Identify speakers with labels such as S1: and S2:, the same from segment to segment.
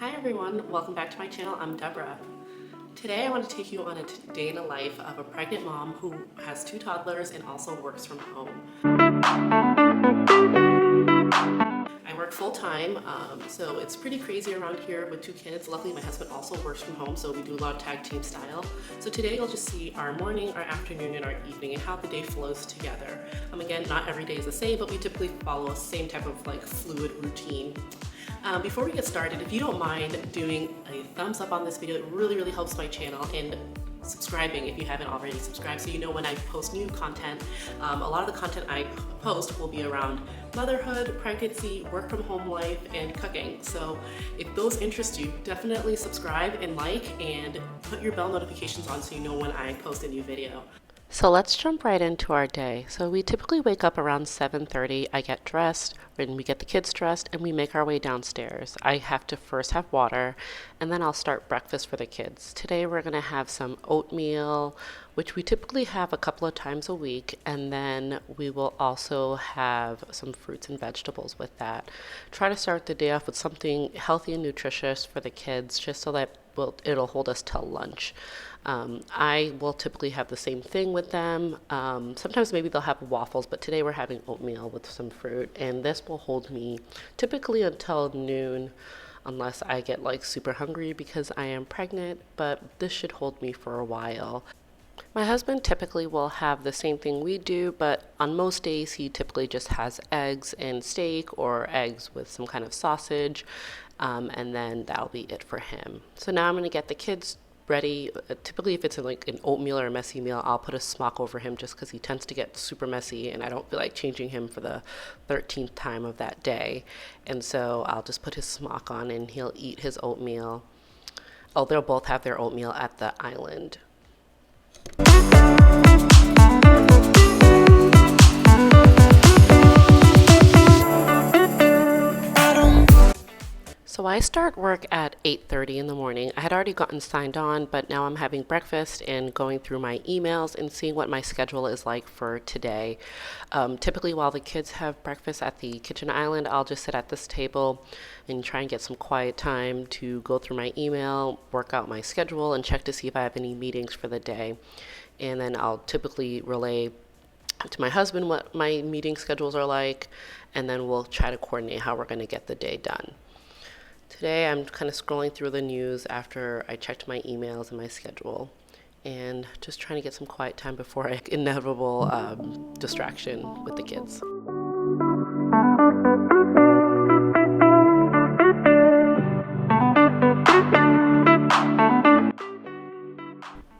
S1: Hi everyone, welcome back to my channel. I'm Deborah. Today I want to take you on a day in the life of a pregnant mom who has 2 toddlers and also works from home. I work full-time, so it's pretty crazy around here with 2 kids. Luckily my husband also works from home, so we do a lot of tag team style. So today you'll just see our morning, our afternoon, and our evening and how the day flows together. Again, not every day is the same, but we typically follow the same type of fluid routine. Before we get started, if you don't mind doing a thumbs up on this video, it really helps my channel, and subscribing if you haven't already subscribed so you know when I post new content. A lot of the content I post will be around motherhood, pregnancy, work from home life, and cooking. So if those interest you, definitely subscribe and like and put your bell notifications on so you know when I post a new video. So let's jump right into our day. So we typically wake up around 7:30. I get dressed, and we get the kids dressed, and we make our way downstairs. I have to first have water, and then I'll start breakfast for the kids. Today we're going to have some oatmeal, which we typically have a couple of times a week, and then we will also have some fruits and vegetables with that. Try to start the day off with something healthy and nutritious for the kids, just so that it'll hold us till lunch. I will typically have the same thing with them. Sometimes maybe they'll have waffles, but today we're having oatmeal with some fruit, and this will hold me typically until noon, unless I get super hungry because I am pregnant, but this should hold me for a while. My husband typically will have the same thing we do, but on most days he typically just has eggs and steak or eggs with some kind of sausage, and then that'll be it for him. So now I'm going to get the kids ready. Typically if it's an oatmeal or a messy meal, I'll put a smock over him just because he tends to get super messy and I don't feel like changing him for the 13th time of that day. And so I'll just put his smock on and he'll eat his oatmeal. Oh, they'll both have their oatmeal at the island. So I start work at 8:30 in the morning. I had already gotten signed on, but now I'm having breakfast and going through my emails and seeing what my schedule is like for today. Typically while the kids have breakfast at the kitchen island, I'll just sit at this table and try and get some quiet time to go through my email, work out my schedule, and check to see if I have any meetings for the day. And then I'll typically relay to my husband what my meeting schedules are like, and then we'll try to coordinate how we're going to get the day done. Today I'm kind of scrolling through the news after I checked my emails and my schedule, and just trying to get some quiet time before an inevitable distraction with the kids.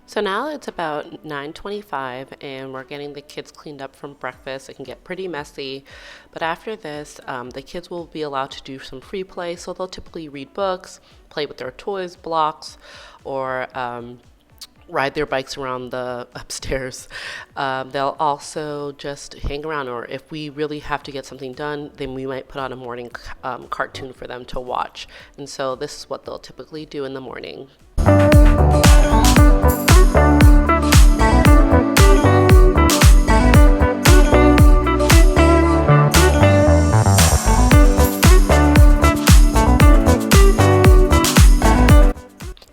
S1: So now it's about 9:25 and we're getting the kids cleaned up from breakfast. It can get pretty messy, but after this, the kids will be allowed to do some free play. So they'll typically read books, play with their toys, blocks, or ride their bikes around the upstairs. They'll also just hang around, or if we really have to get something done, then we might put on a morning cartoon for them to watch. And so this is what they'll typically do in the morning.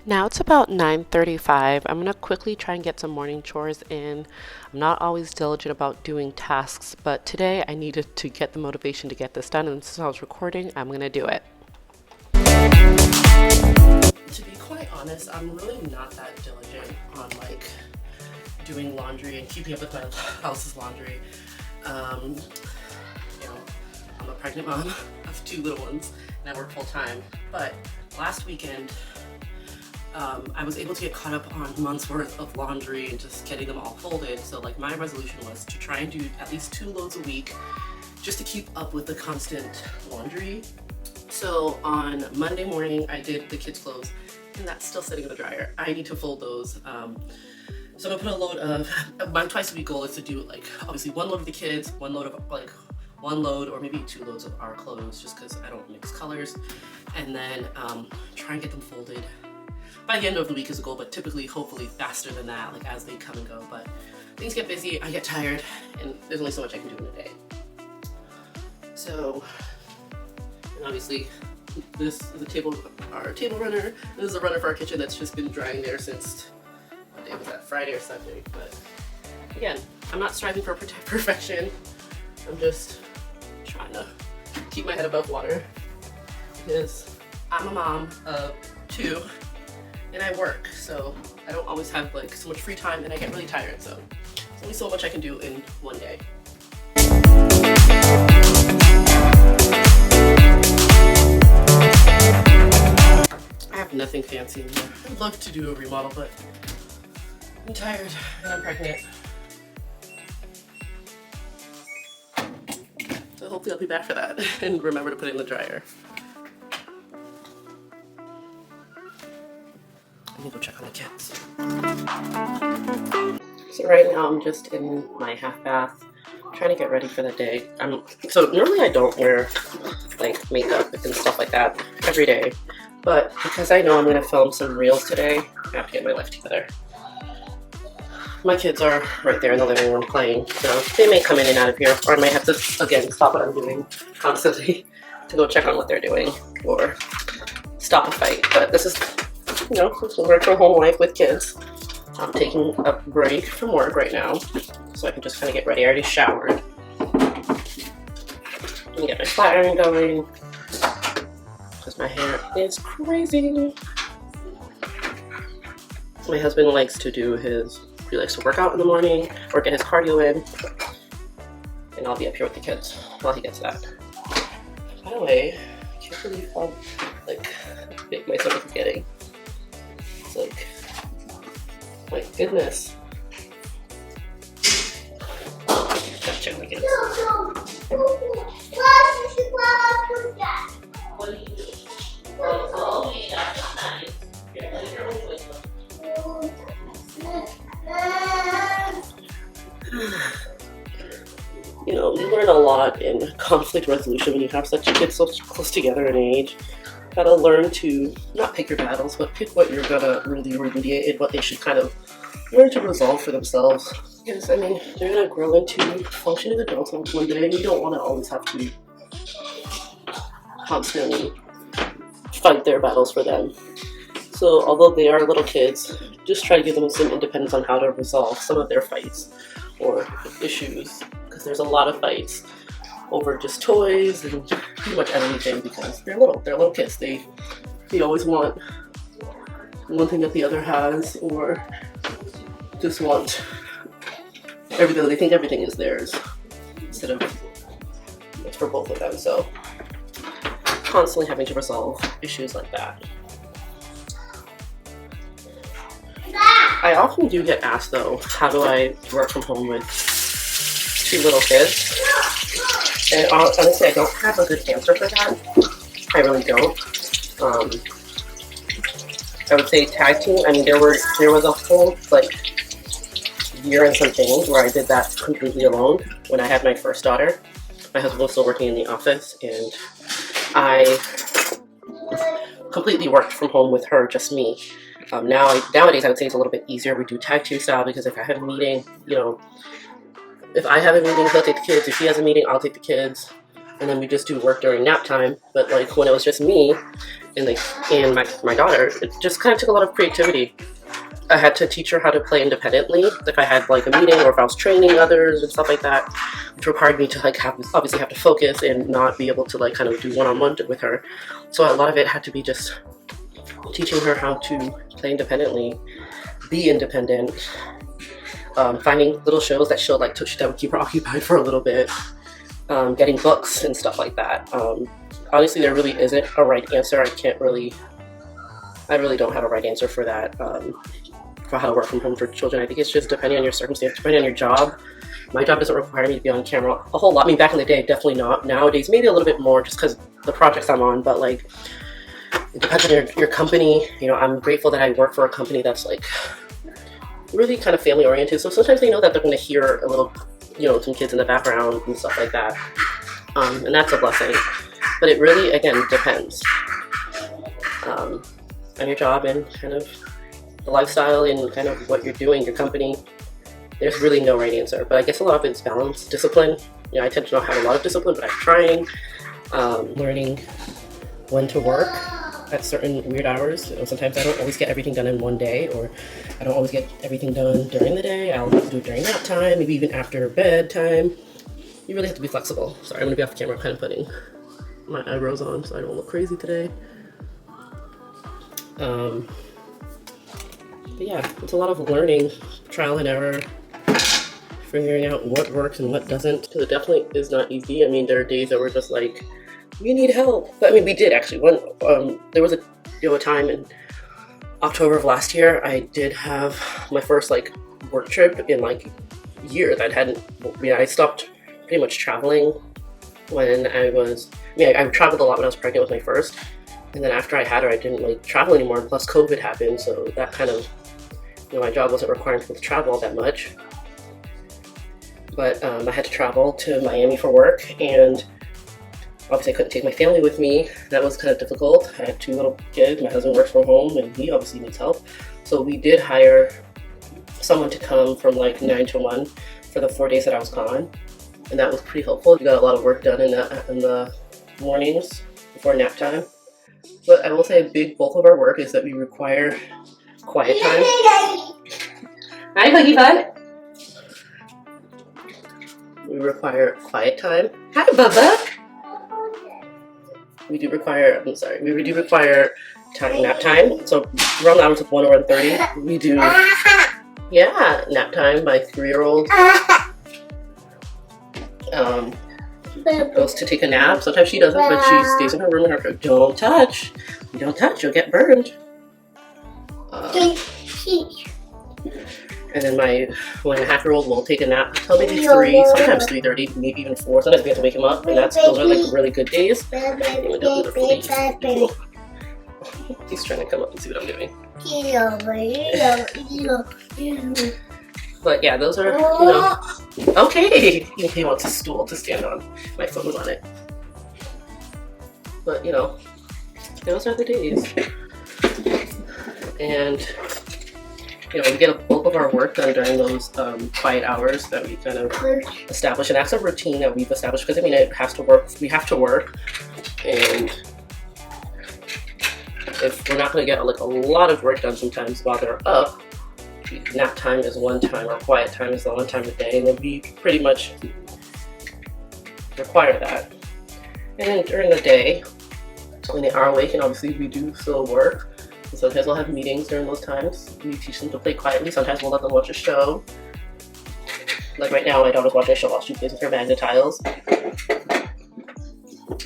S1: Now it's about 9:35. I'm going to quickly try and get some morning chores in. I'm not always diligent about doing tasks, but today I needed to get the motivation to get this done, and since I was recording, I'm going to do it. To be quite honest, I'm really not that diligent on doing laundry and keeping up with my house's laundry. I'm a pregnant mom of 2 little ones and I work full time, but last weekend I was able to get caught up on months worth of laundry and just getting them all folded. So my resolution was to try and do at least 2 loads a week just to keep up with the constant laundry. So on Monday morning I did the kids' clothes, and that's still sitting in the dryer. I need to fold those. So I'm gonna put a load of, my twice a week goal is to do obviously 1 load of the kids, 1 load of 1 load or maybe 2 loads of our clothes, just because I don't mix colors, and then try and get them folded by the end of the week is a goal, but typically hopefully faster than that, as they come and go. But things get busy, I get tired, and there's only so much I can do in a day. So, and obviously This is our table runner. This is a runner for our kitchen that's just been drying there since, what day was that, Friday or Sunday. But again, I'm not striving for perfection. I'm just trying to keep my head above water because I'm a mom of 2 and I work, so I don't always have like so much free time and I get really tired, so there's only so much I can do in one day. I have nothing fancy in here. I'd love to do a remodel, but I'm tired and I'm pregnant. So hopefully I'll be back for that and remember to put it in the dryer. I need to go check on the kids. So right now I'm just in my half bath, trying to get ready for the day. So normally I don't wear like makeup and stuff like that every day, but because I know I'm going to film some reels today, I have to get my life together. My kids are right there in the living room playing, so they may come in and out of here, or I might have to, again, stop what I'm doing constantly to go check on what they're doing or stop a fight. But this is, you know, it's a work from home life with kids. I'm taking a break from work right now, so I can just kind of get ready. I already showered. And get my flat iron going, because my hair is crazy. My husband likes to do he likes to work out in the morning or get his cardio in, and I'll be up here with the kids while he gets that. By the way, I can't believe how big my stomach is getting. It's like, my goodness. Gotta check my kids. What do you do? Oh, yeah, that's nice. You know, you learn a lot in conflict resolution when you have such kids so close together in age. Gotta learn to not pick your battles, but pick what you're gonna really remediate and what they should kind of learn to resolve for themselves. Because, I mean, they're gonna grow into functioning adults one day, and you don't want to always have to constantly fight their battles for them. So, although they are little kids, just try to give them some independence on how to resolve some of their fights or issues, because there's a lot of fights over just toys and pretty much everything because they're little kids. They always want one thing that the other has, or just want everything. They think everything is theirs instead of it's for both of them. So constantly having to resolve issues like that. I often do get asked though, how do I work from home with 2 little kids? And honestly, I don't have a good answer for that. I really don't. I would say tag team. I mean, there was a whole year and some things where I did that completely alone when I had my first daughter. My husband was still working in the office, and I completely worked from home with her, just me. Nowadays, I would say it's a little bit easier. We do tag team style because if I have a meeting, you know, if I have a meeting, he'll take the kids. If he has a meeting, I'll take the kids. And then we just do work during nap time. But like when it was just me and my daughter, it just kind of took a lot of creativity. I had to teach her how to play independently. If I had like a meeting or if I was training others and stuff like that, which required me to obviously have to focus and not be able to kind of do one-on-one with her. So a lot of it had to be just teaching her how to play independently, be independent, finding little shows that would keep her occupied for a little bit, getting books and stuff like that. Honestly, there really isn't a right answer. I really don't have a right answer for that, for how to work from home for children. I think it's just depending on your circumstance, depending on your job. My job doesn't require me to be on camera a whole lot. I mean, back in the day, definitely not. Nowadays, maybe a little bit more just because the projects I'm on, but it depends on your company. You know, I'm grateful that I work for a company that's really kind of family oriented. So sometimes they know that they're going to hear a little, you know, some kids in the background and stuff like that. And that's a blessing. But it really, again, depends on your job and kind of the lifestyle and kind of what you're doing, your company. There's really no right answer. But I guess a lot of it's balance, discipline. You know, I tend to not have a lot of discipline, but I'm trying, learning when to work at certain weird hours. You know, sometimes I don't always get everything done in one day, or I don't always get everything done during the day. I'll have to do it during nap time, maybe even after bedtime. You really have to be flexible. Sorry, I'm gonna be off camera kind of putting my eyebrows on so I don't look crazy today. But yeah, it's a lot of learning, trial and error, figuring out what works and what doesn't. Because it definitely is not easy. I mean, there are days that we're just like, we need help. But I mean, we did actually. There was a time in October of last year, I did have my first like work trip in like years. I stopped pretty much traveling when I traveled a lot when I was pregnant with my first. And then after I had her, I didn't like travel anymore. Plus COVID happened. So that kind of, my job wasn't requiring people to travel that much. But I had to travel to Miami for work, and obviously I couldn't take my family with me. That was kind of difficult. I had 2 little kids. My husband works from home, and he obviously needs help. So we did hire someone to come from like 9 to 1 for the 4 days that I was gone. And that was pretty helpful. We got a lot of work done in the mornings before nap time. But I will say a big bulk of our work is that we require quiet time. Hi, Huggy Butt. We require quiet time. Hi, Bubba. We do require nap time. So around the hours of 1 or 1:30, we do, nap time. My 3-year-old goes to take a nap. Sometimes she doesn't, but she stays in her room and her don't touch, you'll get burned. And then my 1.5-year-old will take a nap until maybe 3, sometimes 3:30, maybe even 4. Sometimes we have to wake him up, and those are like really good days. He's trying to come up and see what I'm doing. But yeah, those are, okay. He wants a stool to stand on. My phone was on it. But those are the days. And we get a bulk of our work done during those quiet hours that we kind of establish. And that's a routine that we've established because it has to work. We have to work. And if we're not going to get like a lot of work done sometimes while they're up, nap time is one time, or quiet time is the one time a day, and then we pretty much require that. And then during the day, when they are awake, and obviously we do still work, and sometimes we'll have meetings during those times. We teach them to play quietly. Sometimes we'll let them watch a show. Like right now, my daughter's watching a show while she plays with her bag of tiles.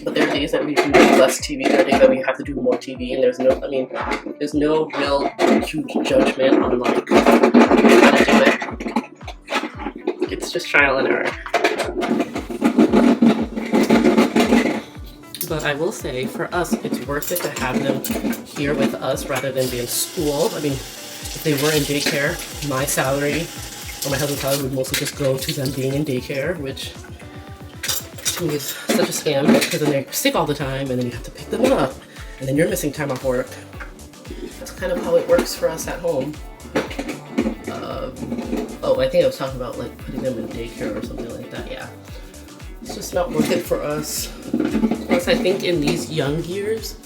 S1: But there are days that we do less TV, there are days that we have to do more TV, and there's no real huge judgment on like how to do it. It's just trial and error. But I will say, for us, it's worth it to have them here with us rather than be in school. I mean, if they were in daycare, my salary or my husband's salary would mostly just go to them being in daycare, which to me is such a scam because then they're sick all the time and then you have to pick them up and then you're missing time off work. That's kind of how it works for us at home. I think I was talking about like putting them in daycare or something like that. Yeah, it's just not worth it for us. Plus, I think in these young years,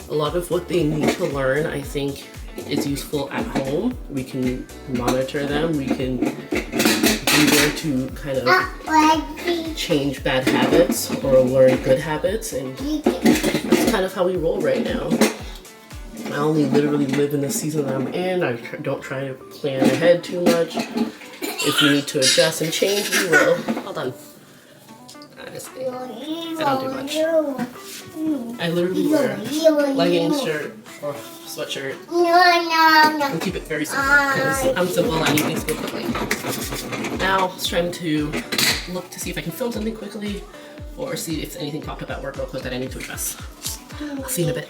S1: a lot of what they need to learn, I think, is useful at home. We can monitor them. We can be there to kind of change bad habits or learn good habits, and that's kind of how we roll right now. I only literally live in the season that I'm in. I don't try to plan ahead too much. If we need to adjust and change, we will. Hold on. Honestly, I don't do much. I literally wear leggings, shirt, or sweatshirt. And keep it very simple because I'm simple. I need things to go quickly. Now, I was trying to look to see if I can film something quickly or see if anything popped up at work real quick that I need to address. I'll see you in a bit.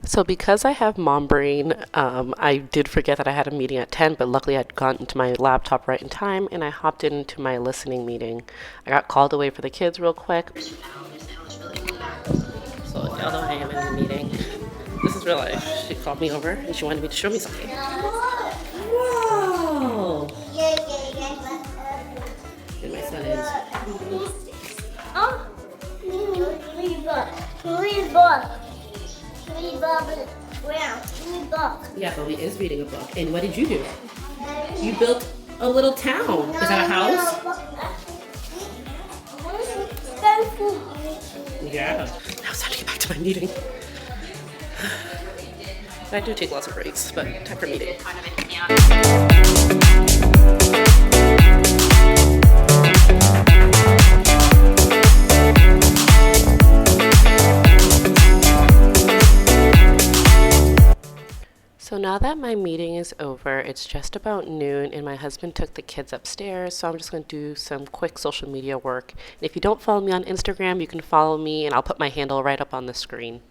S1: So because I have mom brain, I did forget that I had a meeting at 10, but luckily I'd gotten to my laptop right in time and I hopped into my listening meeting. I got called away for the kids real quick. So although I am in the meeting, this is real life. She called me over and she wanted me to show me something. Whoa! And my son is...
S2: Oh! read Bobby Brown. Read book.
S1: Yeah, Bobby is reading a book. And what did you do? You built a little town. Is that a house? Yeah. Now it's time to get back to my meeting. I do take lots of breaks, but time for meeting. So now that my meeting is over, it's just about noon and my husband took the kids upstairs, so I'm just going to do some quick social media work. And if you don't follow me on Instagram, you can follow me and I'll put my handle right up on the screen.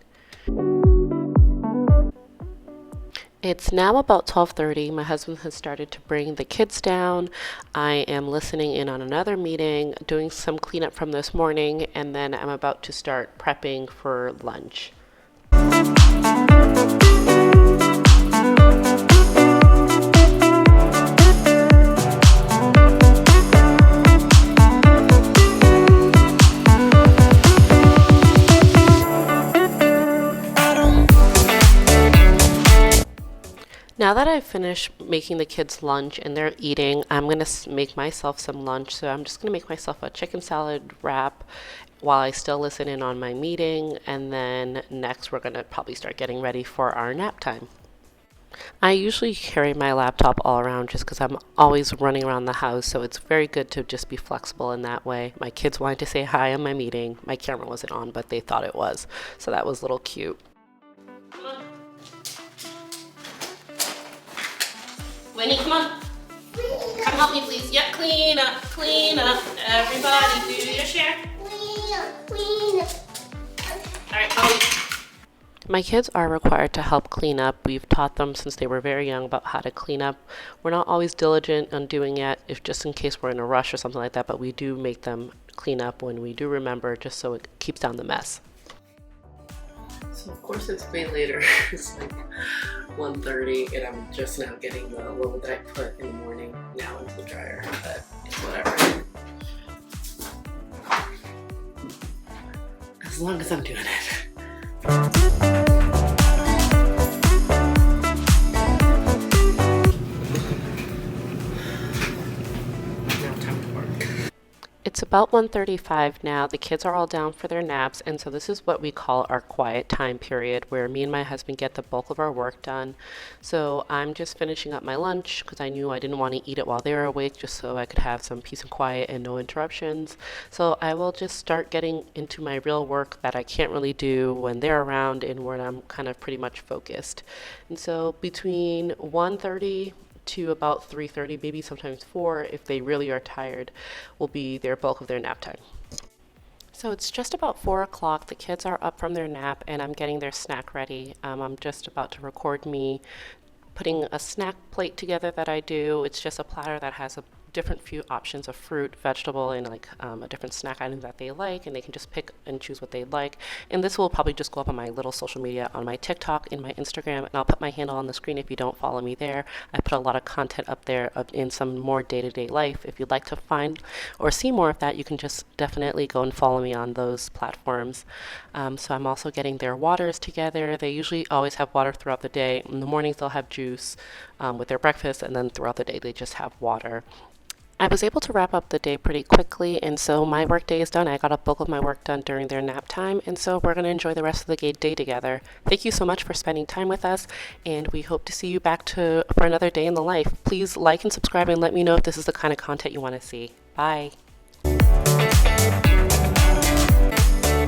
S1: It's now about 12:30. My husband has started to bring the kids down. I am listening in on another meeting, doing some cleanup from this morning, and then I'm about to start prepping for lunch. Now that I've finished making the kids lunch and they're eating, I'm going to make myself some lunch. So I'm just going to make myself a chicken salad wrap while I still listen in on my meeting. And then next we're going to probably start getting ready for our nap time. I usually carry my laptop all around just because I'm always running around the house. So it's very good to just be flexible in that way. My kids wanted to say hi on my meeting. My camera wasn't on, but they thought it was. So that was a little cute. Winnie, come on. Come help me, please. Yep, clean up, clean up. Everybody do your share.
S2: Clean up.
S1: All right, Chloe. My kids are required to help clean up. We've taught them since they were very young about how to clean up. We're not always diligent on doing it, if just in case we're in a rush or something like that, but we do make them clean up when we do remember, just so it keeps down the mess. So of course it's way later. It's like 1:30 and I'm just now getting the load that I put in the morning now into the dryer, but it's whatever. As long as I'm doing it. It's about 1:35 now. The kids are all down for their naps, and so this is what we call our quiet time period, where me and my husband get the bulk of our work done. So I'm just finishing up my lunch because I knew I didn't want to eat it while they were awake, just so I could have some peace and quiet and no interruptions. So I will just start getting into my real work that I can't really do when they're around and where I'm kind of pretty much focused. And so between 1:30 to about 3:30, maybe sometimes 4, if they really are tired, will be their bulk of their nap time. So it's just about 4 o'clock. The kids are up from their nap and I'm getting their snack ready. I'm just about to record me putting a snack plate together that I do. It's just a platter that has a different few options of fruit, vegetable, and like a different snack item that they like, and they can just pick and choose what they like. And this will probably just go up on my little social media, on my TikTok, in my Instagram, and I'll put my handle on the screen if you don't follow me there. I put a lot of content up there in some more day-to-day life. If you'd like to find or see more of that, you can just definitely go and follow me on those platforms. So I'm also getting their waters together. They usually always have water throughout the day. In the mornings they'll have juice with their breakfast, and then throughout the day they just have water. I was able to wrap up the day pretty quickly, and so my work day is done. I got a bulk of my work done during their nap time, and so we're going to enjoy the rest of the day together. Thank you so much for spending time with us, and we hope to see you back for another day in the life. Please like and subscribe and let me know if this is the kind of content you want to see. Bye.